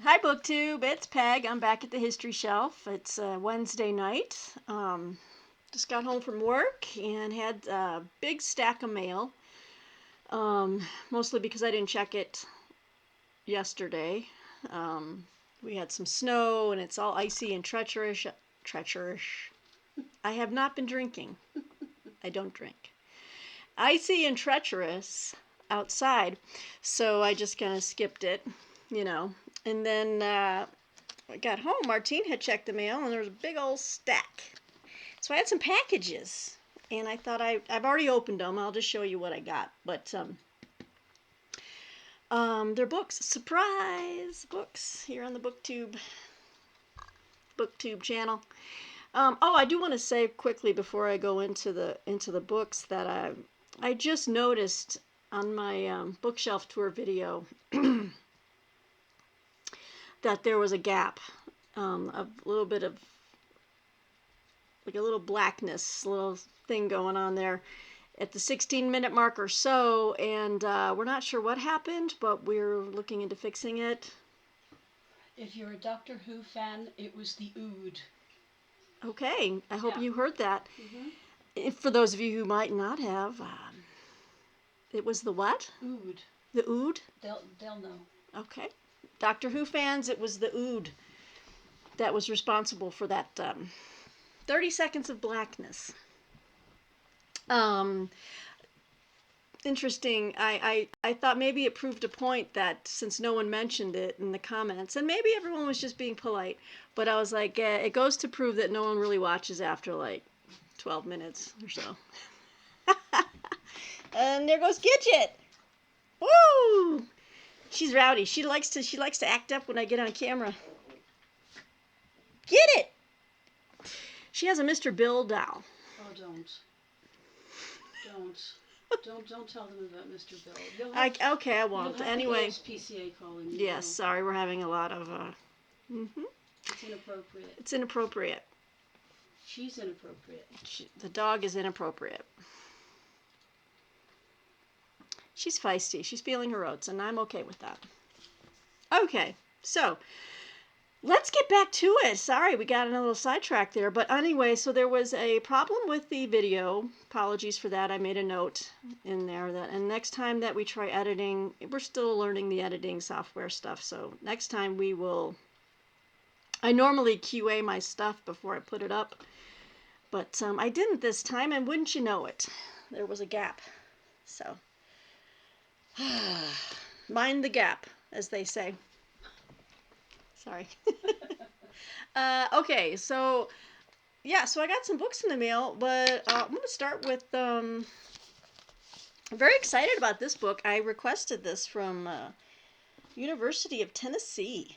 Hi, BookTube. It's Peg. I'm back at the History Shelf. It's Wednesday night. Just got home from work and had a big stack of mail. Mostly because I didn't check it yesterday. Um, we had some snow and it's all icy and treacherous. Treacherous. I have not been drinking. I don't drink. Icy and treacherous outside. So I just kind of skipped it, you know. And then I got home, Martine had checked the mail, and there was a big old stack. So I had some packages, and I thought I've already opened them. I'll just show you what I got. But they're books. Surprise books here on the BookTube channel. I do want to say quickly before I go into the books that I just noticed on my bookshelf tour video that there was a gap, a little bit of like a little blackness, a little thing going on there at the 16-minute mark or so, and we're not sure what happened, but we're looking into fixing it. If you're a Doctor Who fan, it was the ood. Okay, I hope you heard that. Mm-hmm. If, for those of you who might not have, it was the what? Ood. The ood? They'll know. Okay. Doctor Who fans, it was the ood that was responsible for that 30 seconds of blackness. Interesting. I thought maybe it proved a point that since no one mentioned it in the comments, and maybe everyone was just being polite, but I was like, it goes to prove that no one really watches after like 12 minutes or so. And there goes Gidget. Woo! She's rowdy. She likes to act up when I get on camera. Get it! She has a Mr. Bill doll. Oh, don't tell them about Mr. Bill. Okay, I won't. Anyway. PCA calling you. Yes, sorry, we're having a lot of. It's inappropriate. It's inappropriate. She's inappropriate. The dog is inappropriate. She's feisty. She's feeling her oats, and I'm okay with that. Okay, so let's get back to it. Sorry, we got a little sidetracked there. But anyway, so there was a problem with the video. Apologies for that. I made a note in there that, and next time that we try editing, we're still learning the editing software stuff. So next time we will, I normally QA my stuff before I put it up. But I didn't this time, and wouldn't you know it, there was a gap. So, mind the gap, as they say. Sorry. Okay, so yeah, so I got some books in the mail, but I'm going to start with, I'm very excited about this book. I requested this from University of Tennessee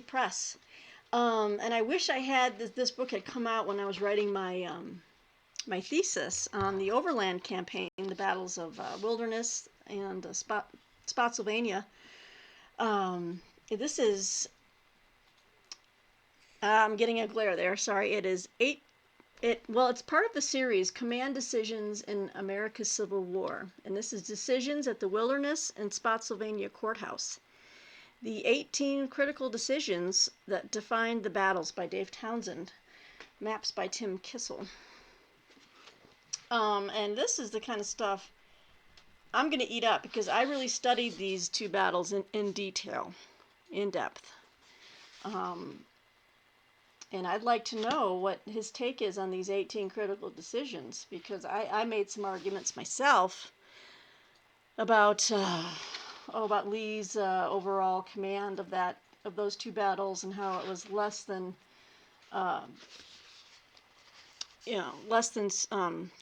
Press. And I wish I had this book had come out when I was writing my my thesis on the Overland Campaign, the battles of Wilderness and Spotsylvania. This is, I'm getting a glare there. Sorry, it is it's part of the series Command Decisions in America's Civil War, and this is Decisions at the Wilderness and Spotsylvania Courthouse. The 18 Critical Decisions That Defined the Battles by Dave Townsend. Maps by Tim Kissel. And this is the kind of stuff I'm going to eat up because I really studied these two battles in detail, in depth. And I'd like to know what his take is on these 18 critical decisions because I made some arguments myself about Lee's overall command of those two battles and how it was less than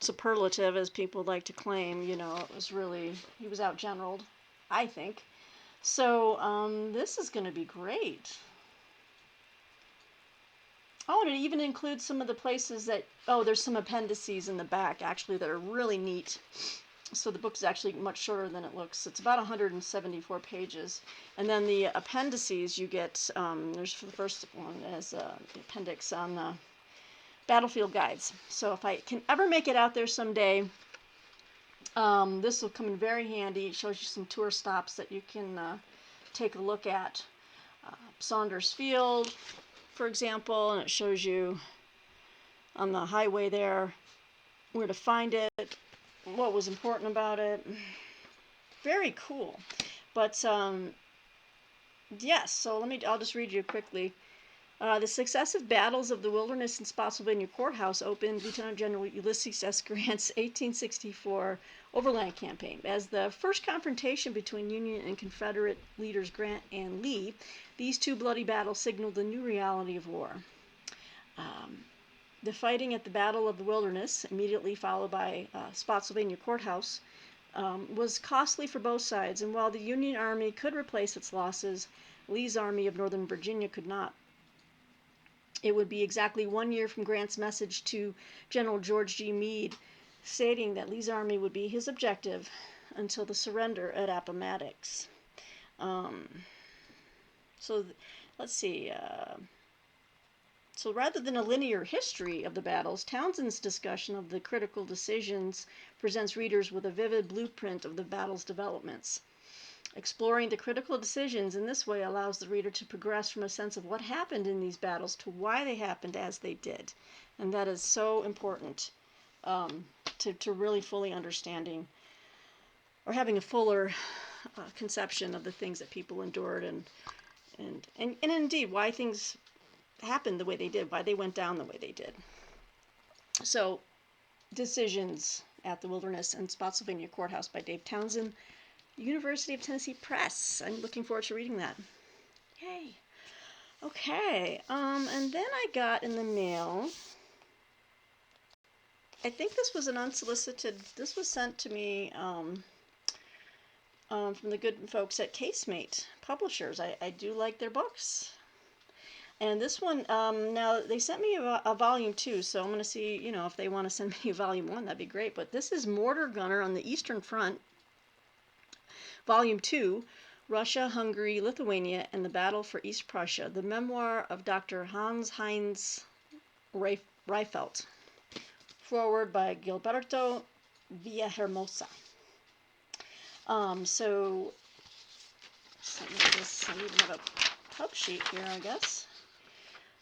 superlative as people like to claim. It was really, he was outgeneraled, I think. So this is going to be great. Oh, and it even includes some of the places that, there's some appendices in the back actually that are really neat. So the book is actually much shorter than it looks. It's about 174 pages. And then the appendices you get, there's for the first one as the appendix on battlefield guides. So if I can ever make it out there someday, this will come in very handy. It shows you some tour stops that you can take a look at. Saunders Field, for example, and it shows you on the highway there where to find it, what was important about it. Very cool. But yes, so I'll just read you quickly. The successive battles of the Wilderness and Spotsylvania Courthouse opened Lieutenant General Ulysses S. Grant's 1864 Overland Campaign. As the first confrontation between Union and Confederate leaders Grant and Lee, these two bloody battles signaled the new reality of war. The fighting at the Battle of the Wilderness, immediately followed by Spotsylvania Courthouse, was costly for both sides, and while the Union Army could replace its losses, Lee's Army of Northern Virginia could not. It would be exactly 1 year from Grant's message to General George G. Meade stating that Lee's army would be his objective until the surrender at Appomattox. So let's see. So rather than a linear history of the battles, Townsend's discussion of the critical decisions presents readers with a vivid blueprint of the battle's developments. Exploring the critical decisions in this way allows the reader to progress from a sense of what happened in these battles to why they happened as they did. And that is so important to really fully understanding or having a fuller conception of the things that people endured and indeed why things happened the way they did, why they went down the way they did. So, Decisions at the Wilderness and Spotsylvania Courthouse by Dave Townsend, University of Tennessee Press. I'm looking forward to reading that. Yay. Okay, and then I got in the mail, I think this was an unsolicited, this was sent to me from the good folks at Casemate Publishers. I do like their books. And this one, now they sent me a volume 2, so I'm going to see, if they want to send me a volume 1, that'd be great. But this is Mortar Gunner on the Eastern Front, Volume 2, Russia, Hungary, Lithuania, and the Battle for East Prussia, the memoir of Dr. Hans-Heinz Reifelt. Forward by Gilberto Villahermosa. So I even have a pub sheet here, I guess.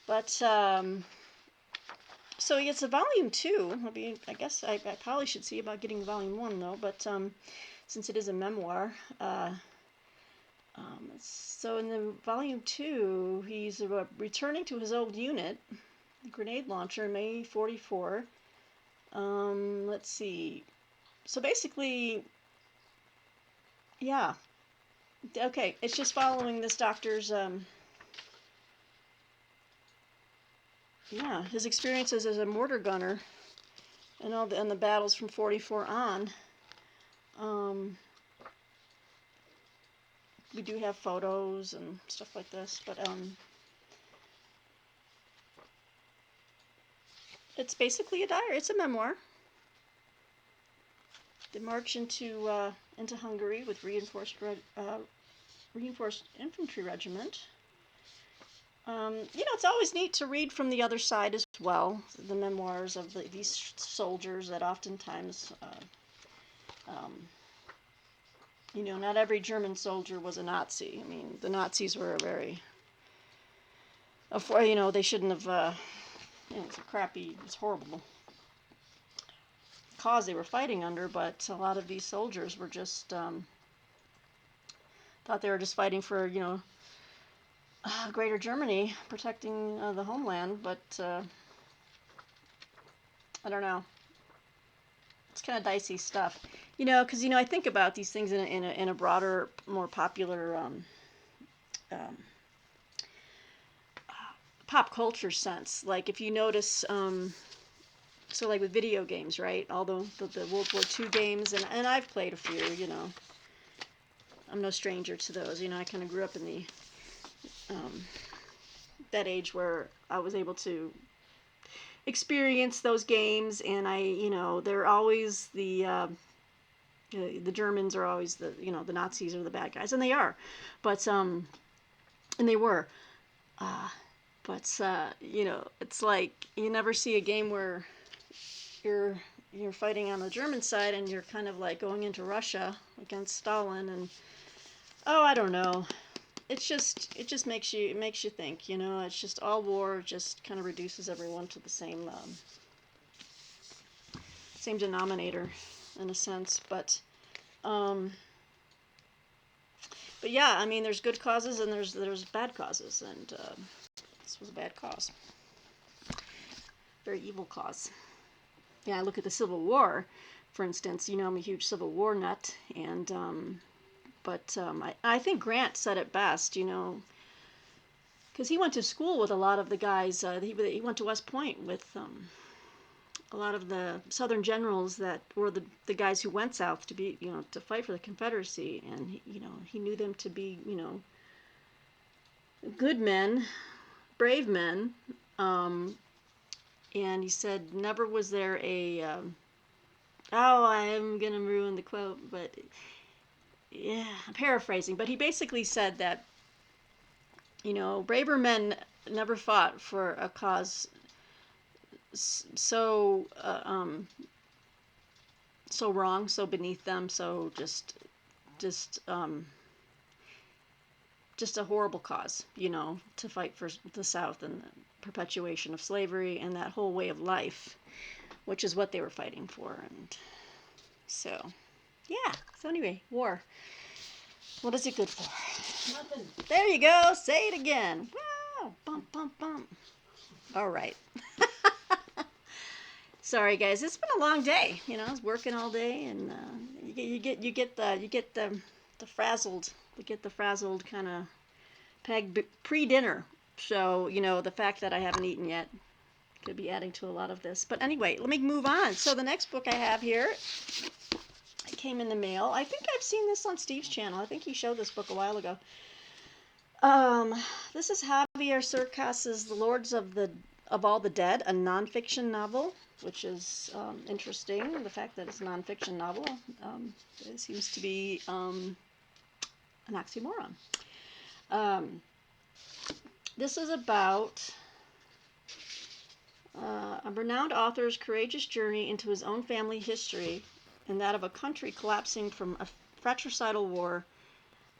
But, so it's a volume 2. I guess I probably should see about getting volume 1, though, but since it is a memoir. So in the volume 2, he's returning to his old unit, the grenade launcher, May 44. Let's see. So basically, yeah. Okay, it's just following this doctor's, his experiences as a mortar gunner and the battles from 44 on. We do have photos and stuff like this, but it's basically a diary. It's a memoir. The march into Hungary with reinforced infantry regiment. It's always neat to read from the other side as well, the memoirs of these soldiers that oftentimes, not every German soldier was a Nazi. I mean, the Nazis were a very, they shouldn't have, it's a crappy, it's horrible cause they were fighting under, but a lot of these soldiers were just, thought they were just fighting for, Greater Germany, protecting the homeland, but I don't know. It's kind of dicey stuff, because I think about these things in a broader, more popular pop culture sense. Like if you notice, so like with video games, right? All the World War II games, and I've played a few. I'm no stranger to those. I kind of grew up in the that age where I was able to experience those games, and they're always the Germans are always the Nazis are the bad guys, and they are, but and they were, but it's like you never see a game where you're fighting on the German side and you're kind of like going into Russia against Stalin, and I don't know. it just makes you think, you know. It's just all war just kind of reduces everyone to the same denominator in a sense, um, but yeah, I mean, there's good causes and there's bad causes, and this was a bad cause, very evil cause. Yeah, I look at the Civil War, for instance. You know, I'm a huge Civil War nut, and I think Grant said it best. You know, because he went to school with a lot of the guys. He went to West Point with a lot of the Southern generals that were the guys who went south to be, you know, to fight for the Confederacy, and you know, he knew them to be, you know, good men, brave men. Um, and he said never was there a oh, I'm gonna ruin the quote, but yeah, I'm paraphrasing, but he basically said that, you know, braver men never fought for a cause so so wrong, so beneath them, so just just a horrible cause, you know, to fight for the South and the perpetuation of slavery and that whole way of life, which is what they were fighting for. And so, yeah. So anyway, war. What is it good for? Nothing. There you go. Say it again. Wow. Bump, bump, bump. All right. Sorry, guys. It's been a long day. You know, I was working all day, and you get the frazzled, kind of peg pre-dinner. So you know, the fact that I haven't eaten yet could be adding to a lot of this. But anyway, let me move on. So the next book I have here, it came in the mail. I think I've seen this on Steve's channel. I think he showed this book a while ago. Um, this is Javier Cercas's The Lords of All the Dead, a nonfiction novel, which is interesting. The fact that it's a nonfiction novel, it seems to be an oxymoron. Um, this is about a renowned author's courageous journey into his own family history and that of a country collapsing from a fratricidal war.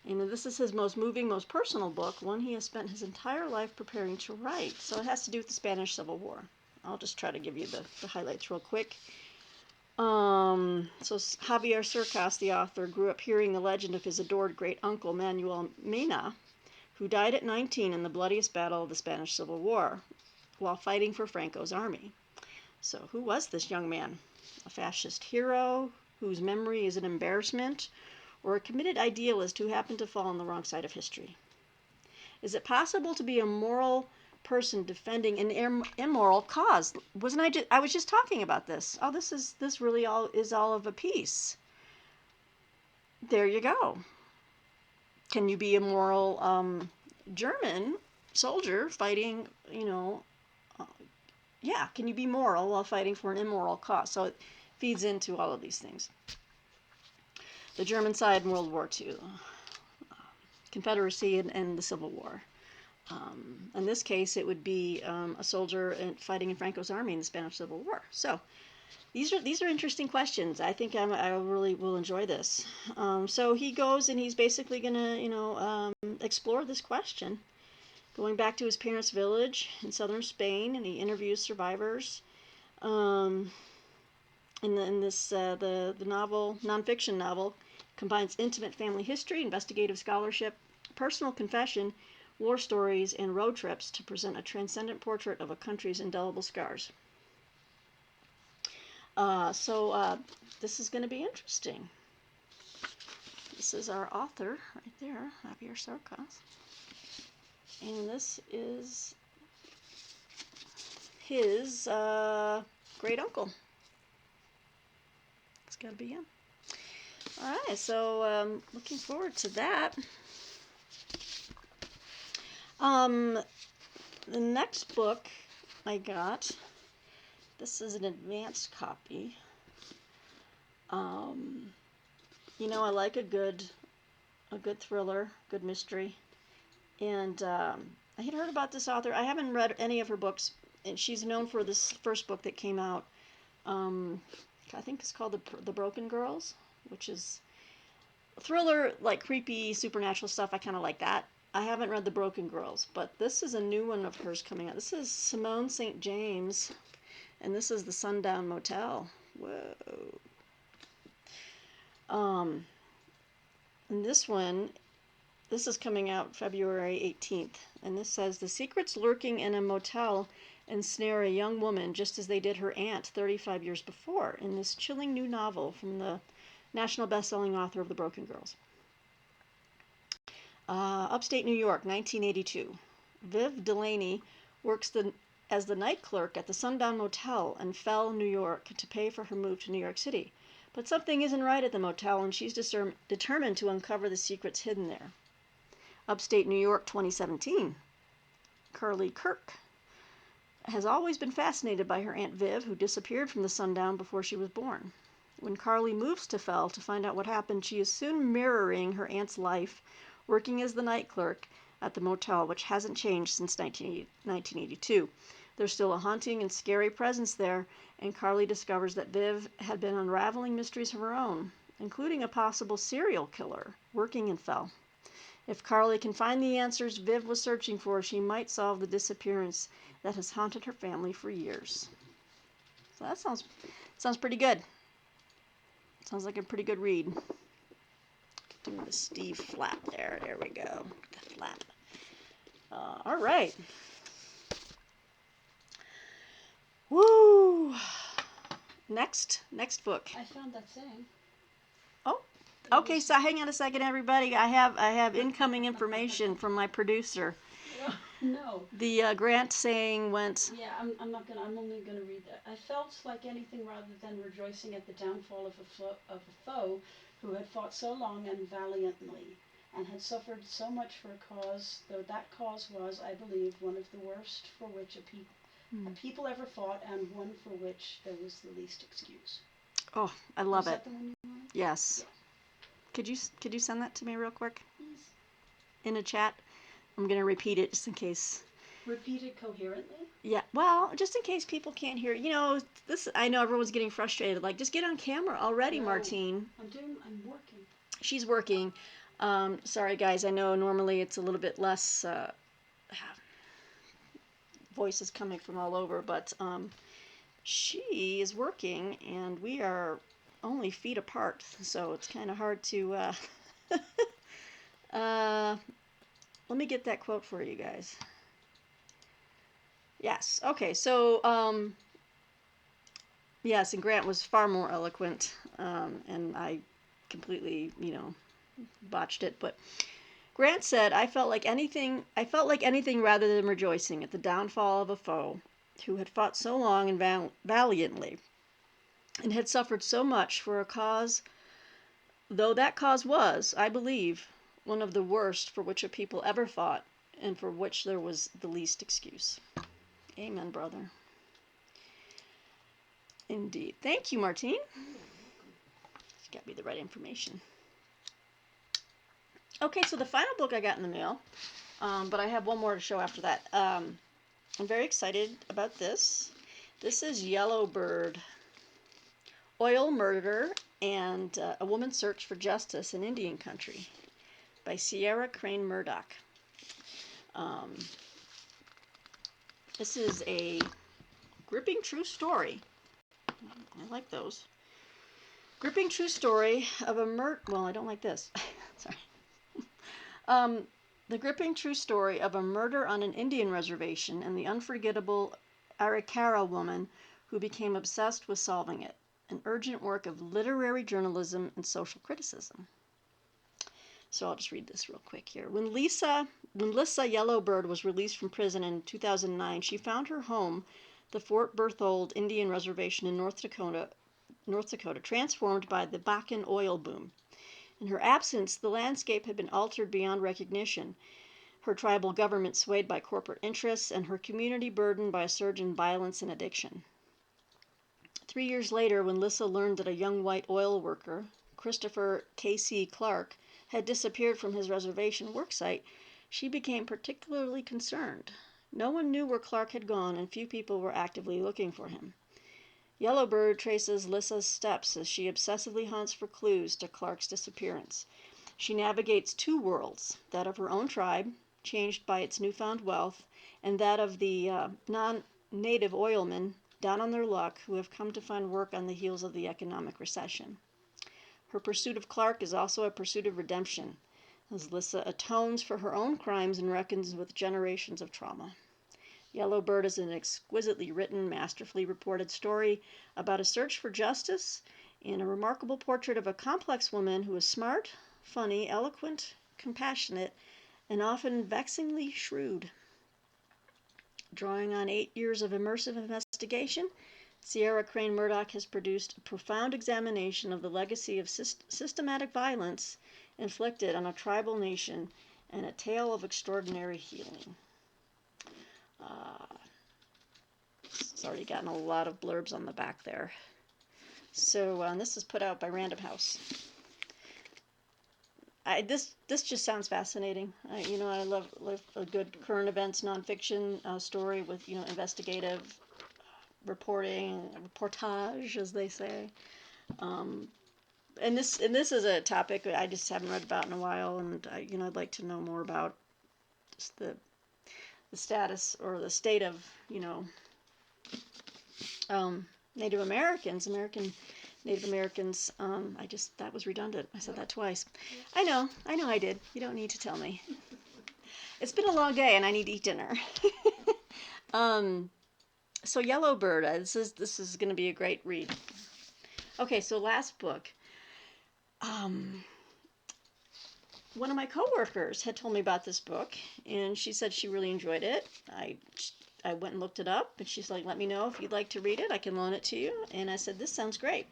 And this is his most moving, most personal book, one he has spent his entire life preparing to write. So it has to do with the Spanish Civil War. I'll just try to give you the highlights real quick. So Javier Cercas, the author, grew up hearing the legend of his adored great uncle Manuel Mena, who died at 19 in the bloodiest battle of the Spanish Civil War while fighting for Franco's army. So who was this young man? A fascist hero whose memory is an embarrassment, or a committed idealist who happened to fall on the wrong side of history? Is it possible to be a moral person defending an immoral cause? I was just talking about this. Oh, this really all of a piece. There you go. Can you be a moral German soldier fighting, you know, yeah, can you be moral while fighting for an immoral cause? So it feeds into all of these things. The German side in World War II, Confederacy and the Civil War. In this case, it would be a soldier fighting in Franco's army in the Spanish Civil War. So these are interesting questions. I think I really will enjoy this. So he goes and he's basically going to, you know, explore this question, going back to his parents' village in southern Spain, and he interviews survivors. In this the novel, nonfiction novel, combines intimate family history, investigative scholarship, personal confession, war stories, and road trips to present a transcendent portrait of a country's indelible scars. So this is going to be interesting. This is our author right there, Javier Cercas. And this is his great uncle. It's got to be him. All right, so looking forward to that. The next book I got, this is an advanced copy. You know, I like a good thriller, good mystery. And I had heard about this author. I haven't read any of her books, and she's known for this first book that came out. I think it's called The Broken Girls, which is a thriller, like creepy supernatural stuff. I kind of like that. I haven't read The Broken Girls, but this is a new one of hers coming out. This is Simone St. James, and this is The Sundown Motel. Whoa. And this one, this is coming out February 18th, and this says the secrets lurking in a motel ensnare a young woman just as they did her aunt 35 years before in this chilling new novel from the national best-selling author of The Broken Girls. Upstate New York, 1982. Viv Delaney works as the night clerk at the Sundown Motel in Fell, New York, to pay for her move to New York City. But something isn't right at the motel, and she's determined to uncover the secrets hidden there. Upstate New York, 2017. Carly Kirk has always been fascinated by her Aunt Viv, who disappeared from the Sundown before she was born. When Carly moves to Fell to find out what happened, she is soon mirroring her aunt's life, working as the night clerk at the motel, which hasn't changed since 1982. There's still a haunting and scary presence there, and Carly discovers that Viv had been unraveling mysteries of her own, including a possible serial killer working in Fell. If Carly can find the answers Viv was searching for, she might solve the disappearance that has haunted her family for years. So that sounds pretty good. Sounds like a pretty good read. Do the Steve flap there. There we go. The flap. All right. Woo! Next book. I found that saying. Oh, okay. So hang on a second, everybody. I have incoming information from my producer. No. The Grant saying went. Yeah, I'm only gonna read that. I felt like anything rather than rejoicing at the downfall of a foe who had fought so long and valiantly, and had suffered so much for a cause, though that cause was, I believe, one of the worst for which a people ever fought, and one for which there was the least excuse. Oh, I love Was it. that the one you wanted? Yes. Yes. Could you send that to me real quick Yes. in a chat? I'm gonna repeat it just in case. Repeat it coherently? Yeah, well, just in case people can't hear. You know, this. I know everyone's getting frustrated. Like, just get on camera already, No. Martine. I'm working. She's working. Sorry, guys. I know normally it's a little bit less voices coming from all over, but she is working, and we are only feet apart, so it's kind of hard to. Let me get that quote for you guys. Yes. Okay. So, yes, and Grant was far more eloquent, and I completely, botched it. But Grant said, "I felt like anything rather than rejoicing at the downfall of a foe who had fought so long and valiantly, and had suffered so much for a cause, though that cause was, I believe, one of the worst for which a people ever fought, and for which there was the least excuse." Amen, brother. Indeed. Thank you, Martine. It's got me the right information. Okay, so the final book I got in the mail, but I have one more to show after that. I'm very excited about this. This is Yellowbird, Oil Murder and A Woman's Search for Justice in Indian Country by Sierra Crane Murdoch. This is a gripping true story. I like those. Gripping true story of a murder. Well, I don't like this. Sorry. The gripping true story of a murder on an Indian reservation and the unforgettable Arikara woman who became obsessed with solving it. An urgent work of literary journalism and social criticism. So I'll just read this real quick here. When Lisa Yellowbird was released from prison in 2009, she found her home, the Fort Berthold Indian Reservation in North Dakota, transformed by the Bakken oil boom. In her absence, the landscape had been altered beyond recognition, her tribal government swayed by corporate interests, and her community burdened by a surge in violence and addiction. 3 years later, when Lissa learned that a young white oil worker, Christopher K.C. Clark, had disappeared from his reservation worksite, she became particularly concerned. No one knew where Clark had gone, and few people were actively looking for him. Yellowbird traces Lissa's steps as she obsessively hunts for clues to Clark's disappearance. She navigates two worlds, that of her own tribe, changed by its newfound wealth, and that of the non-native oilmen down on their luck who have come to find work on the heels of the economic recession. Her pursuit of Clark is also a pursuit of redemption, as Lissa atones for her own crimes and reckons with generations of trauma. Yellow Bird is an exquisitely written, masterfully reported story about a search for justice and a remarkable portrait of a complex woman who is smart, funny, eloquent, compassionate, and often vexingly shrewd. Drawing on 8 years of immersive investigation, Sierra Crane Murdoch has produced a profound examination of the legacy of systematic violence inflicted on a tribal nation and a tale of extraordinary healing. It's already gotten a lot of blurbs on the back there. So this is put out by Random House. This just sounds fascinating. I love a good current events nonfiction story with investigative reportage, as they say. And this is a topic I just haven't read about in a while, and I'd like to know more about just the status or the state of Native American Native Americans. That was redundant. I said that twice. I know I did. You don't need to tell me. It's been a long day and I need to eat dinner. So Yellow Bird, this is going to be a great read. Okay, so last book. One of my coworkers had told me about this book, and she said she really enjoyed it. I went and looked it up, and she's like, let me know if you'd like to read it. I can loan it to you. And I said, this sounds great.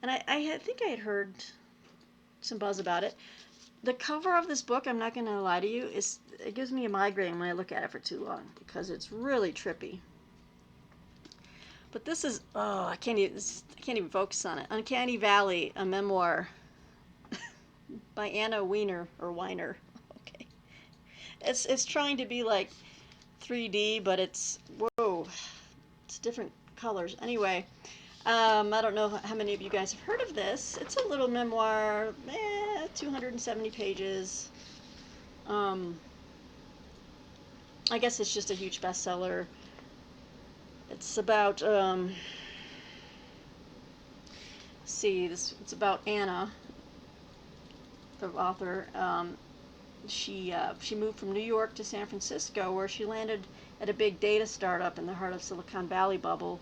And I think I had heard some buzz about it. The cover of this book, I'm not going to lie to you, it gives me a migraine when I look at it for too long, because it's really trippy. But this is, I can't even focus on it. Uncanny Valley, a memoir by Anna Weiner, or Weiner. Okay. It's trying to be like 3D, but it's different colors. Anyway, I don't know how many of you guys have heard of this. It's a little memoir, 270 pages. I guess it's just a huge bestseller. It's about it's about Anna, the author. She moved from New York to San Francisco, where she landed at a big data startup in the heart of Silicon Valley bubble,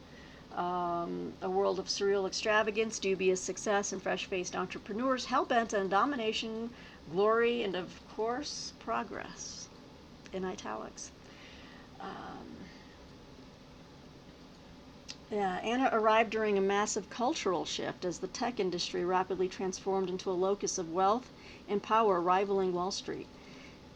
a world of surreal extravagance, dubious success, and fresh-faced entrepreneurs hell-bent on domination, glory, and of course, progress, in italics. Anna arrived during a massive cultural shift as the tech industry rapidly transformed into a locus of wealth and power rivaling Wall Street.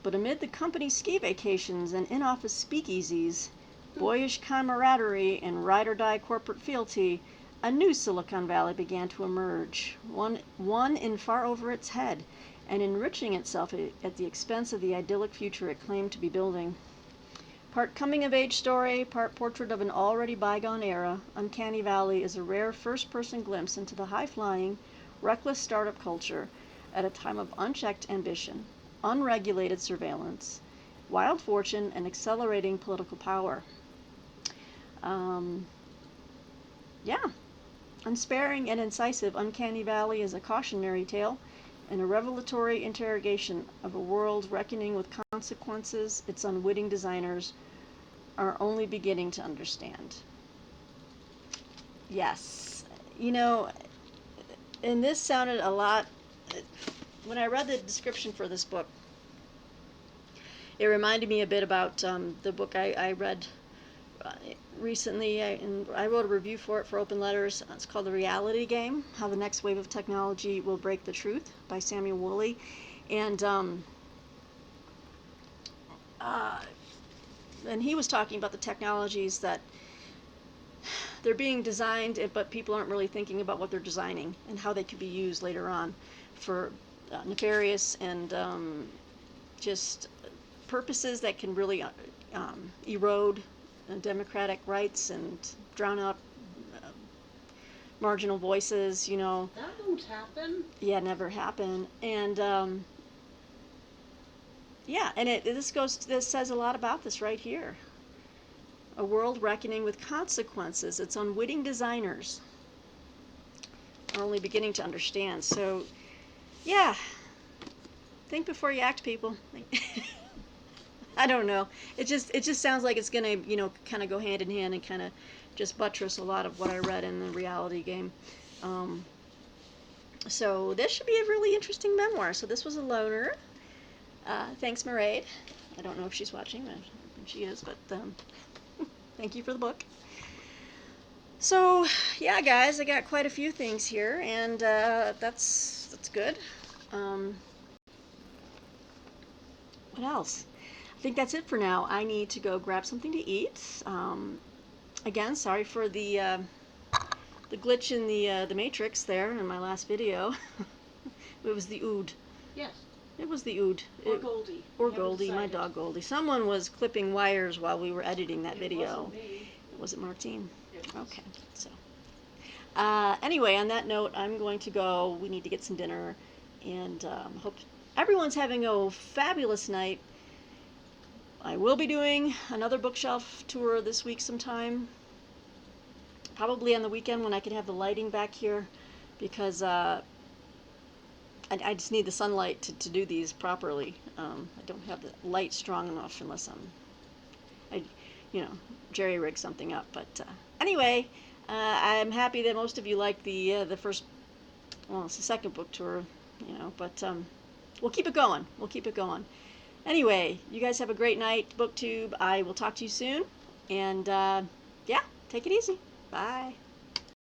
But amid the company's ski vacations and in-office speakeasies, boyish camaraderie, and ride-or-die corporate fealty, a new Silicon Valley began to emerge, one in far over its head, and enriching itself at the expense of the idyllic future it claimed to be building. Part coming-of-age story, part portrait of an already bygone era, Uncanny Valley is a rare first-person glimpse into the high-flying, reckless startup culture at a time of unchecked ambition, unregulated surveillance, wild fortune, and accelerating political power. Unsparing and incisive, Uncanny Valley is a cautionary tale and a revelatory interrogation of a world reckoning with consequences its unwitting designers are only beginning to understand. Yes, and this sounded a lot, when I read the description for this book, it reminded me a bit about the book I read recently, and I wrote a review for it for Open Letters. It's called The Reality Game, How the Next Wave of Technology Will Break the Truth by Samuel Woolley. And he was talking about the technologies that they're being designed, but people aren't really thinking about what they're designing and how they could be used later on for nefarious and just purposes that can really erode democratic rights and drown out marginal voices, That won't happen. Yeah, never happen. And Yeah, and this says a lot about this right here. A world reckoning with consequences. Its unwitting designers are only beginning to understand. So, yeah, think before you act, people. I don't know. It just sounds like it's gonna kind of go hand in hand and kind of just buttress a lot of what I read in the reality game. Um, so this should be a really interesting memoir. So this was a loner. Thanks, Mairead. I don't know if she's watching. I think she is, but thank you for the book. So yeah, guys, I got quite a few things here, and that's good. Um, what else? I think that's it for now. I need to go grab something to eat. Again, sorry for the glitch in the matrix there in my last video. It was the ood. Yes. It was the ood. Or Goldie. Or Goldie, my dog Goldie. Someone was clipping wires while we were editing that video. Wasn't me. Was it Martine? It was. Okay, so. Anyway, on that note, I'm going to go. We need to get some dinner, and hope everyone's having a fabulous night. I will be doing another bookshelf tour this week sometime. Probably on the weekend when I can have the lighting back here, because I just need the sunlight to do these properly. I don't have the light strong enough unless I jerry rig something up. But anyway, I'm happy that most of you liked the first, well, it's the second book tour, but we'll keep it going. We'll keep it going. Anyway, you guys have a great night, BookTube. I will talk to you soon. And yeah, take it easy. Bye.